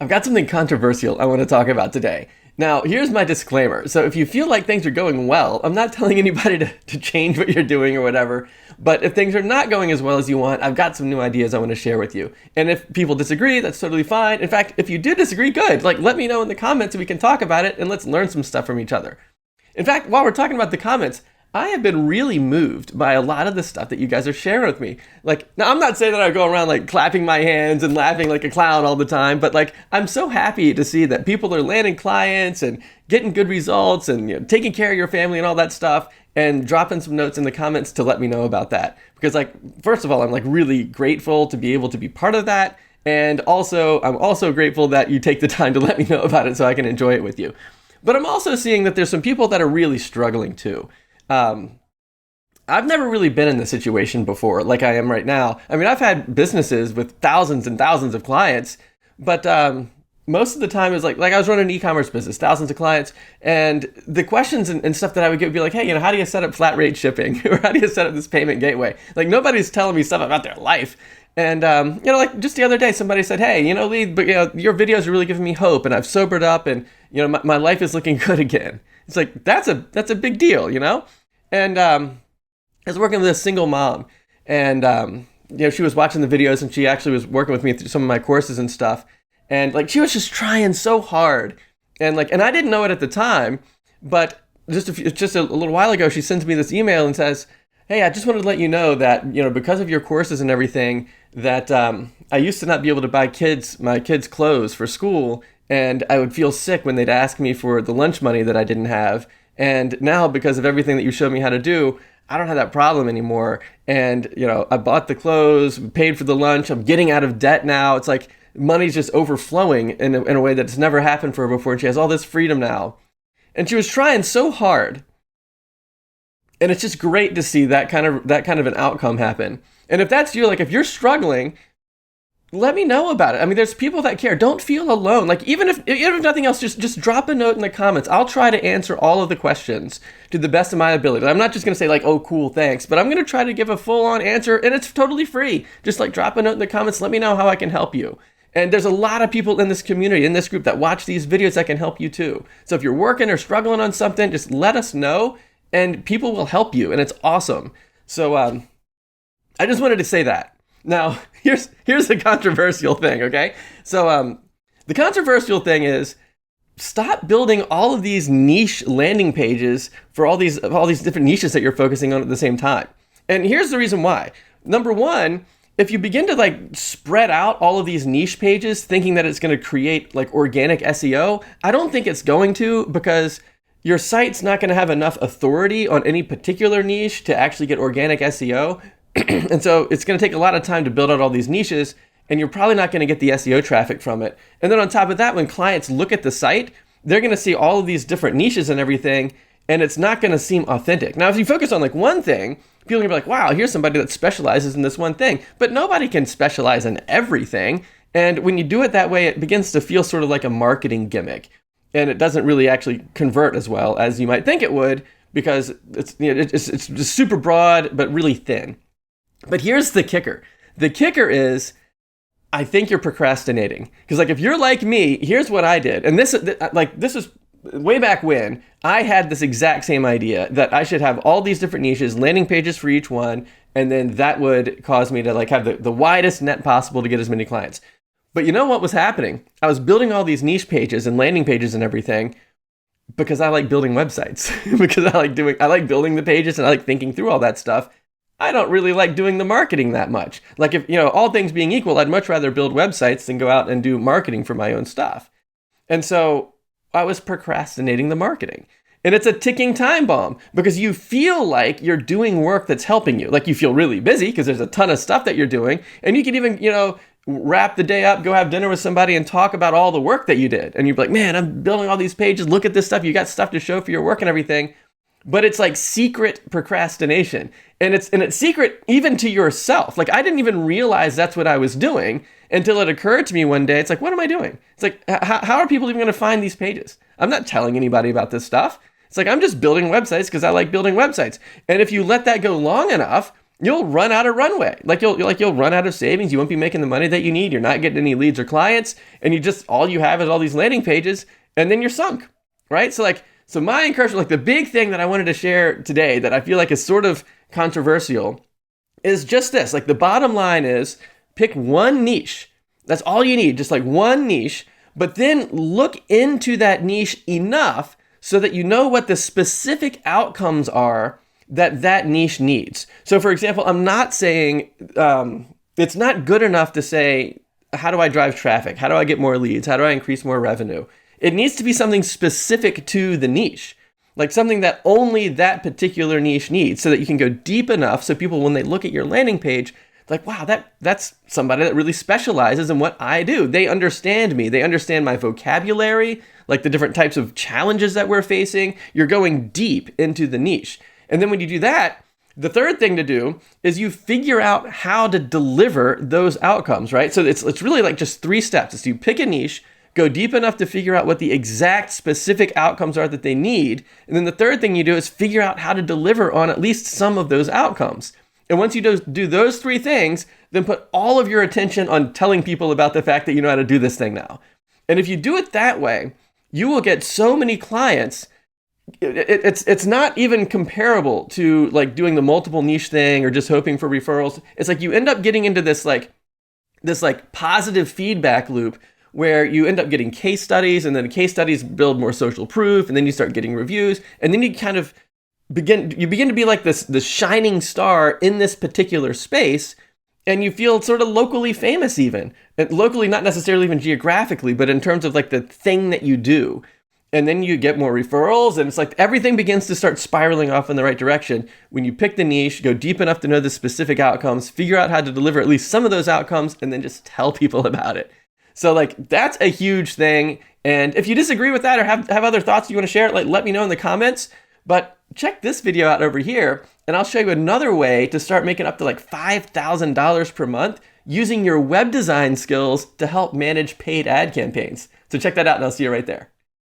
I've got something controversial I want to talk about today. Now, here's my disclaimer. So if you feel like things are going well, I'm not telling anybody to change what you're doing or whatever. But if things are not going as well as you want, I've got some new ideas I want to share with you. And if people disagree, that's totally fine. In fact, if you do disagree, good. Like, let me know in the comments and we can talk about it and let's learn some stuff from each other. In fact, while we're talking about the comments, I have been really moved by a lot of the stuff that you guys are sharing with me. Like, now I'm not saying that I go around like clapping my hands and laughing like a clown all the time, but like, I'm so happy to see that people are landing clients and getting good results and, you know, taking care of your family and all that stuff, and dropping some notes in the comments to let me know about that. Because like, first of all, I'm like really grateful to be able to be part of that. And also, I'm also grateful that you take the time to let me know about it so I can enjoy it with you. But I'm also seeing that there's some people that are really struggling too. I've never really been in this situation before like I am right now. I mean, I've had businesses with thousands and thousands of clients, but most of the time is like I was running an e-commerce business, thousands of clients, and the questions and stuff that I would get would be like, hey, you know, how do you set up flat rate shipping? Or how do you set up this payment gateway? Like, nobody's telling me stuff about their life. And, you know, like just the other day, somebody said, hey, you know, Lee, but, you know, your videos are really giving me hope, and I've sobered up, and, you know, my life is looking good again. It's like, that's a big deal, you know? And I was working with a single mom, and, you know, she was watching the videos, and she actually was working with me through some of my courses and stuff. And like, she was just trying so hard. And like, and I didn't know it at the time, but just a little while ago, she sends me this email and says, hey, I just wanted to let you know that, you know, because of your courses and everything, that I used to not be able to buy my kids' clothes for school, and I would feel sick when they'd ask me for the lunch money that I didn't have. And now, because of everything that you showed me how to do, I don't have that problem anymore. And, you know, I bought the clothes, paid for the lunch, I'm getting out of debt now. It's like money's just overflowing in a way that's never happened for her before. And she has all this freedom now. And she was trying so hard. And it's just great to see that kind of an outcome happen. And if that's you, like if you're struggling, let me know about it. I mean, there's people that care. Don't feel alone. Like even if nothing else, just drop a note in the comments. I'll try to answer all of the questions to the best of my ability. I'm not just going to say like, oh, cool, thanks, but I'm going to try to give a full on answer, and it's totally free. Just like drop a note in the comments. Let me know how I can help you. And there's a lot of people in this community, in this group, that watch these videos that can help you too. So if you're working or struggling on something, just let us know, and people will help you, and it's awesome. So I just wanted to say that. Now, here's the controversial thing, okay? So the controversial thing is, stop building all of these niche landing pages for all these different niches that you're focusing on at the same time. And here's the reason why. Number one, if you begin to like spread out all of these niche pages thinking that it's going to create like organic SEO, I don't think it's going to, because your site's not going to have enough authority on any particular niche to actually get organic SEO. And so it's going to take a lot of time to build out all these niches, and you're probably not going to get the SEO traffic from it. And then on top of that, when clients look at the site, they're going to see all of these different niches and everything, and it's not going to seem authentic. Now, if you focus on like one thing, people are going to be like, wow, here's somebody that specializes in this one thing. But nobody can specialize in everything. And when you do it that way, it begins to feel sort of like a marketing gimmick. And it doesn't really actually convert as well as you might think it would, because it's, you know, it's just super broad, but really thin. But here's the kicker. The kicker is, I think you're procrastinating. Because like, if you're like me, here's what I did. And this was way back when I had this exact same idea that I should have all these different niches, landing pages for each one, and then that would cause me to like have the widest net possible to get as many clients. But you know what was happening? I was building all these niche pages and landing pages and everything because I like building websites, because I like building the pages and I like thinking through all that stuff. I don't really like doing the marketing that much. Like, if, you know, all things being equal, I'd much rather build websites than go out and do marketing for my own stuff. And so I was procrastinating the marketing. And it's a ticking time bomb, because you feel like you're doing work that's helping you. Like, you feel really busy because there's a ton of stuff that you're doing. And you can even, you know, wrap the day up, go have dinner with somebody and talk about all the work that you did. And you'd be like, man, I'm building all these pages. Look at this stuff. You got stuff to show for your work and everything. But it's like secret procrastination. And it's secret even to yourself. Like, I didn't even realize that's what I was doing until it occurred to me one day. It's like, what am I doing? It's like, how are people even going to find these pages? I'm not telling anybody about this stuff. It's like, I'm just building websites because I like building websites. And if you let that go long enough, you'll run out of runway. You'll run out of savings. You won't be making the money that you need. You're not getting any leads or clients, and all you have is all these landing pages, and then you're sunk, right? So my encouragement, like the big thing that I wanted to share today that I feel like is sort of controversial is just this. Like the bottom line is pick one niche. That's all you need, just like one niche, but then look into that niche enough so that you know what the specific outcomes are that niche needs. So for example, I'm not saying, it's not good enough to say, how do I drive traffic? How do I get more leads? How do I increase more revenue? It needs to be something specific to the niche, like something that only that particular niche needs, so that you can go deep enough so people, when they look at your landing page, like, wow, that's somebody that really specializes in what I do. They understand me. They understand my vocabulary, like the different types of challenges that we're facing. You're going deep into the niche. And then when you do that, the third thing to do is you figure out how to deliver those outcomes, right? So it's really like just 3 steps. It's you pick a niche, go deep enough to figure out what the exact specific outcomes are that they need. And then the third thing you do is figure out how to deliver on at least some of those outcomes. And once you do those 3 things, then put all of your attention on telling people about the fact that you know how to do this thing now. And if you do it that way, you will get so many clients. It's not even comparable to like doing the multiple niche thing or just hoping for referrals. It's like you end up getting into this positive feedback loop where you end up getting case studies, and then case studies build more social proof, and then you start getting reviews, and then you kind of begin to be like this shining star in this particular space, and you feel sort of locally famous even. And locally, not necessarily even geographically, but in terms of like the thing that you do. And then you get more referrals, and it's like everything begins to start spiraling off in the right direction. When you pick the niche, go deep enough to know the specific outcomes, figure out how to deliver at least some of those outcomes, and then just tell people about it. So like that's a huge thing. And if you disagree with that or have other thoughts you want to share, like let me know in the comments. But check this video out over here, and I'll show you another way to start making up to like $5,000 per month using your web design skills to help manage paid ad campaigns. So check that out, and I'll see you right there.